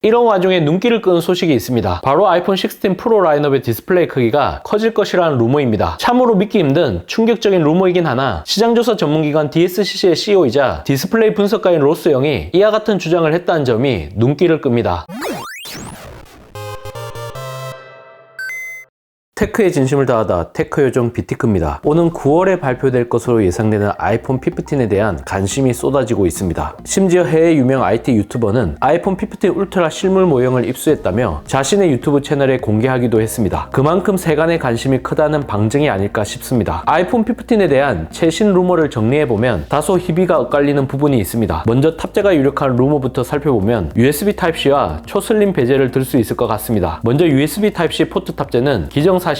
이런 와중에 눈길을 끄는 소식이 있습니다. 바로 아이폰 16 프로 라인업의 디스플레이 크기가 커질 것이라는 루머입니다. 참으로 믿기 힘든 충격적인 루머이긴 하나 시장조사 전문기관 DSCC의 CEO이자 디스플레이 분석가인 로스 영이 이와 같은 주장을 했다는 점이 눈길을 끕니다. 테크에 진심을 다하다 테크 요정 비티크입니다. 오는 9월에 발표될 것으로 예상되는 아이폰 15에 대한 관심이 쏟아지고 있습니다. 심지어 해외 유명 IT 유튜버는 아이폰 15 울트라 실물 모형을 입수했다며 자신의 유튜브 채널에 공개하기도 했습니다. 그만큼 세간의 관심이 크다는 방증이 아닐까 싶습니다. 아이폰 15에 대한 최신 루머를 정리해보면 다소 희비가 엇갈리는 부분이 있습니다. 먼저 탑재가 유력한 루머부터 살펴보면 USB Type-C와 초슬림 베젤을 들 수 있을 것 같습니다. 먼저 USB Type-C 포트 탑재는 기정사실화되는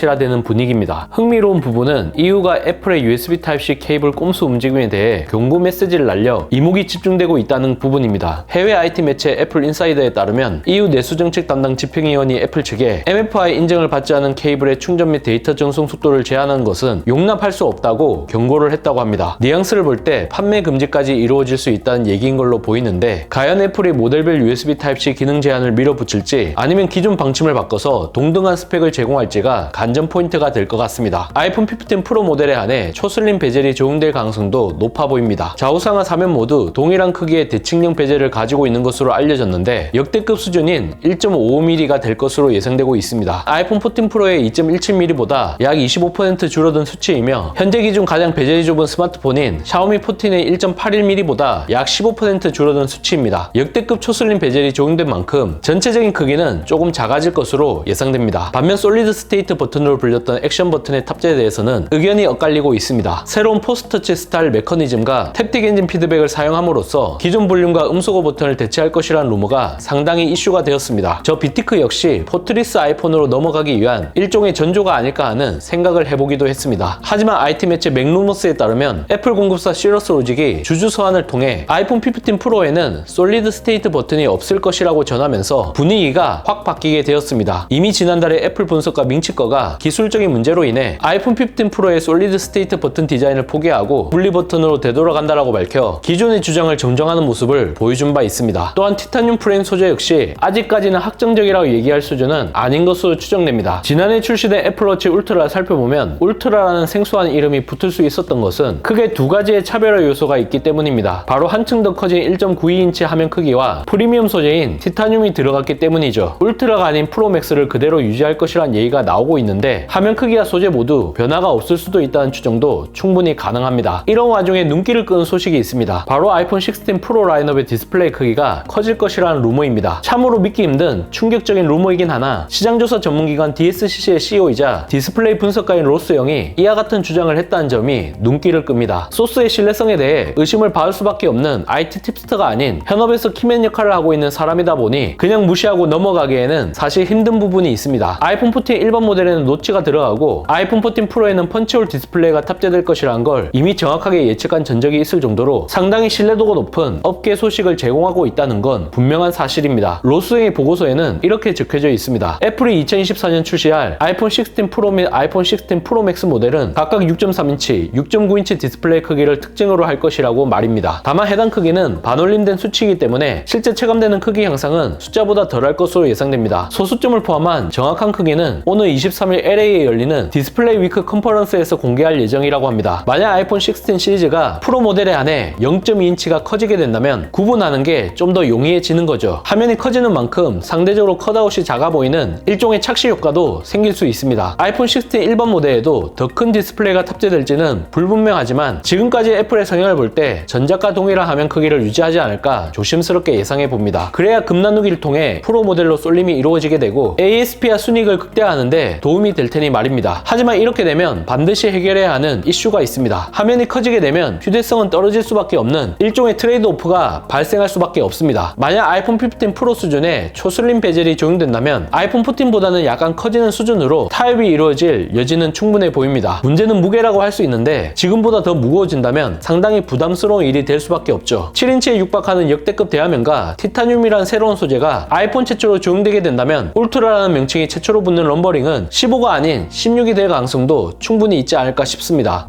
분위기입니다. 흥미로운 부분은 EU가 애플의 USB Type-C 케이블 꼼수 움직임에 대해 경고 메시지를 날려 이목이 집중되고 있다는 부분입니다. 해외 IT 매체 애플 인사이더에 따르면 EU 내수정책 담당 집행위원이 애플 측에 MFI 인정을 받지 않은 케이블의 충전 및 데이터 전송 속도를 제한하는 것은 용납할 수 없다고 경고를 했다고 합니다. 뉘앙스를 볼 때 판매 금지까지 이루어질 수 있다는 얘기인 걸로 보이는데 과연 애플이 모델별 USB Type-C 기능 제한을 밀어붙일지 아니면 기존 방침을 바꿔서 동등한 스펙을 제공할지가 관전 포인트가 될 것 같습니다. 아이폰 15 프로 모델에 한해 초슬림 베젤이 적용될 가능성도 높아 보입니다. 좌우상하 사면 모두 동일한 크기의 대칭형 베젤을 가지고 있는 것으로 알려졌는데 역대급 수준인 1.55mm가 될 것으로 예상되고 있습니다. 아이폰 14 프로의 2.17mm보다 약 25% 줄어든 수치이며 현재 기준 가장 베젤이 좁은 스마트폰인 샤오미 14의 1.81mm보다 약 15% 줄어든 수치입니다. 역대급 초슬림 베젤이 적용된 만큼 전체적인 크기는 조금 작아질 것으로 예상됩니다. 반면 솔리드 스테이트 버튼으로 불렸던 액션 버튼의 탑재에 대해서는 의견이 엇갈리고 있습니다. 새로운 포스터치 스타일 메커니즘과 탭틱 엔진 피드백을 사용함으로써 기존 볼륨과 음소거 버튼을 대체할 것이라는 루머가 상당히 이슈가 되었습니다. 저 비티크 역시 포트리스 아이폰으로 넘어가기 위한 일종의 전조가 아닐까 하는 생각을 해보기도 했습니다. 하지만 IT 매체 맥루머스에 따르면 애플 공급사 시러스 로직이 주주 소환을 통해 아이폰 15 프로에는 솔리드 스테이트 버튼이 없을 것이라고 전하면서 분위기가 확 바뀌게 되었습니다. 이미 지난달에 애플 분석가 민치거가 기술적인 문제로 인해 아이폰 15 프로의 솔리드 스테이트 버튼 디자인을 포기하고 분리 버튼으로 되돌아간다라고 밝혀 기존의 주장을 정정하는 모습을 보여준 바 있습니다. 또한 티타늄 프레임 소재 역시 아직까지는 확정적이라고 얘기할 수준은 아닌 것으로 추정됩니다. 지난해 출시된 애플워치 울트라를 살펴보면 울트라라는 생소한 이름이 붙을 수 있었던 것은 크게 두 가지의 차별화 요소가 있기 때문입니다. 바로 한층 더 커진 1.92인치 화면 크기와 프리미엄 소재인 티타늄이 들어갔기 때문이죠. 울트라가 아닌 프로맥스를 그대로 유지할 것이란 얘기가 나오고 있는데 화면 크기와 소재 모두 변화가 없을 수도 있다는 추정도 충분히 가능합니다. 이런 와중에 눈길을 끄는 소식이 있습니다. 바로 아이폰 16 프로 라인업의 디스플레이 크기가 커질 것이라는 루머입니다. 참으로 믿기 힘든 충격적인 루머이긴 하나 시장조사 전문기관 DSCC의 CEO이자 디스플레이 분석가인 로스 영이 이와 같은 주장을 했다는 점이 눈길을 끕니다. 소스의 신뢰성에 대해 의심을 받을 수밖에 없는 IT 팁스터가 아닌 현업에서 키맨 역할을 하고 있는 사람이다 보니 그냥 무시하고 넘어가기에는 사실 힘든 부분이 있습니다. 아이폰 14 일반 모델에는 노치가 들어가고 아이폰 14 프로에는 펀치홀 디스플레이가 탑재될 것이라는 걸 이미 정확하게 예측한 전적이 있을 정도로 상당히 신뢰도가 높은 업계 소식을 제공하고 있다는 건 분명한 사실입니다. 로스의 보고서에는 이렇게 적혀져 있습니다. 애플이 2024년 출시할 아이폰 16 프로 및 아이폰 16 프로 맥스 모델은 각각 6.3인치, 6.9인치 디스플레이 크기를 특징으로 할 것이라고 말입니다. 다만 해당 크기는 반올림된 수치이기 때문에 실제 체감되는 크기 향상은 숫자보다 덜할 것으로 예상됩니다. 소수점을 포함한 정확한 크기는 오늘 23일 LA에 열리는 디스플레이 위크 컨퍼런스에서 공개할 예정이라고 합니다. 만약 아이폰 16 시리즈가 프로 모델에 한해 0.2인치가 커지게 된다면 구분하는 게 좀 더 용이해지는 거죠. 화면이 커지는 만큼 상대적으로 컷아웃이 작아 보이는 일종의 착시 효과도 생길 수 있습니다. 아이폰 16 일반 모델에도 더 큰 디스플레이가 탑재될지는 불분명하지만 지금까지 애플의 성향을 볼 때 전작과 동일한 화면 크기를 유지하지 않을까 조심스럽게 예상해 봅니다. 그래야 급 나누기를 통해 프로 모델로 쏠림이 이루어지게 되고 ASP와 순이익을 극대화하는데 도움이 될 테니 말입니다. 하지만 이렇게 되면 반드시 해결해야 하는 이슈가 있습니다. 화면이 커지게 되면 휴대성은 떨어질 수밖에 없는 일종의 트레이드 오프가 발생할 수밖에 없습니다. 만약 아이폰 15 프로 수준의 초슬림 베젤이 적용된다면 아이폰 14보다는 약간 커지는 수준으로 타협이 이루어질 여지는 충분해 보입니다. 문제는 무게라고 할 수 있는데 지금보다 더 무거워진다면 상당히 부담스러운 일이 될 수밖에 없죠. 7인치에 육박하는 역대급 대화면과 티타늄이라는 새로운 소재가 아이폰 최초로 적용되게 된다면 울트라라는 명칭이 최초로 붙는 럼버링은 15가 아닌 16이 될 가능성도 충분히 있지 않을까 싶습니다.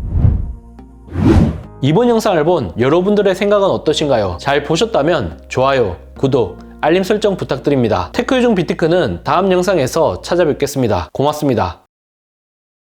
이번 영상을 본 여러분들의 생각은 어떠신가요? 잘 보셨다면 좋아요, 구독, 알림 설정 부탁드립니다. 테크요정 비티크는 다음 영상에서 찾아뵙겠습니다. 고맙습니다.